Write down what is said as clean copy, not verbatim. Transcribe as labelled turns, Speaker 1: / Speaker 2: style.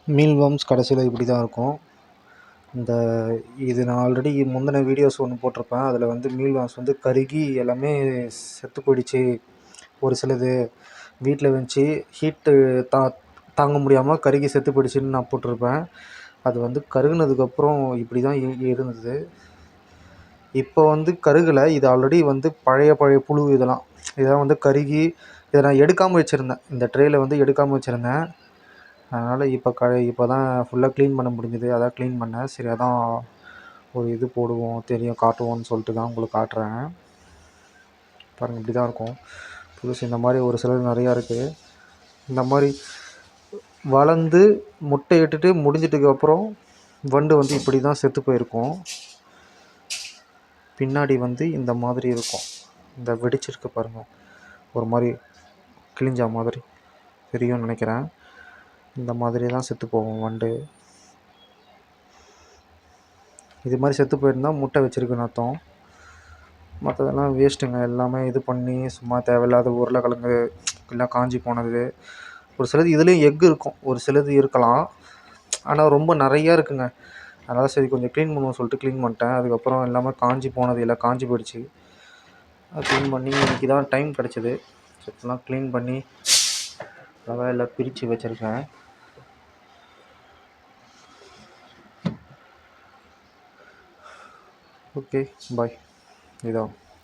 Speaker 1: Meal வர்ம்ஸ் கடைசியில் இப்படி தான் இருக்கும். இந்த இது நான் ஆல்ரெடி முந்தின வீடியோஸ் ஒன்று போட்டிருப்பேன். அதில் வந்து மீல் வர்ம்ஸ் வந்து கருகி எல்லாமே செத்து போயிடுச்சு. ஒரு சிலது வீட்டில் வந்துச்சு ஹீட்டு தாங்க முடியாமல் கருகி செத்து போயிடுச்சுன்னு நான் போட்டிருப்பேன். அது வந்து கருகுனதுக்கப்புறம் இப்படி தான் இருந்தது. இப்போ வந்து கருகலை. இது ஆல்ரெடி வந்து பழைய புழு இதெல்லாம் வந்து கருகி இதை நான் எடுக்காமல் வச்சுருந்தேன். இந்த ட்ரேயில் வந்து எடுக்காமல் வச்சுருந்தேன். அதனால் இப்போ தான் ஃபுல்லாக க்ளீன் பண்ண முடிஞ்சுது. அதான் க்ளீன் பண்ணேன். சரி அதான் ஒரு இது போடுவோம் தெரியும் காட்டுவோம்னு சொல்லிட்டு தான் உங்களுக்கு காட்டுறேன். பாருங்கள் இப்படி தான் இருக்கும் புதுசு. இந்த மாதிரி ஒரு சிலது நிறையா இருக்குது. இந்த மாதிரி வளர்ந்து முட்டை இட்டுட்டு முடிஞ்சிட்டதுக்கப்புறம் வண்டு வந்து இப்படி தான் செத்து போயிருக்கும். பின்னாடி வந்து இந்த மாதிரி இருக்கும். இந்த வெடிச்சிருக்கு பாருங்கள், ஒரு மாதிரி கிழிஞ்ச மாதிரி தெரியும்னு நினைக்கிறேன். இந்த மாதிரி தான் செத்து போகும் வண்டு. இது மாதிரி செத்து போயிருந்தால் முட்டை வச்சுருக்குன்னு அர்த்தம். மற்றதெல்லாம் வேஸ்ட்டுங்க. எல்லாமே இது பண்ணி சும்மா தேவையில்லாத உருளைக்கிழங்கு எல்லாம் காஞ்சி போனது. ஒரு சிலது இதுலேயும் எக்கு இருக்கும், ஒரு சிலது இருக்கலாம். ஆனால் ரொம்ப நிறையா இருக்குங்க. அதனால் சரி கொஞ்சம் க்ளீன் பண்ணுவோம் சொல்லிட்டு க்ளீன் பண்ணிட்டேன். அதுக்கப்புறம் எல்லாமே காஞ்சி போனது எல்லாம் காஞ்சி போயிடுச்சு. அது க்ளீன் பண்ணி இன்றைக்கி தான் டைம் கிடச்சிது. இப்போலாம் க்ளீன் பண்ணி அதான் எல்லாம் பிரித்து வச்சுருக்கேன். Okay bye. இதான்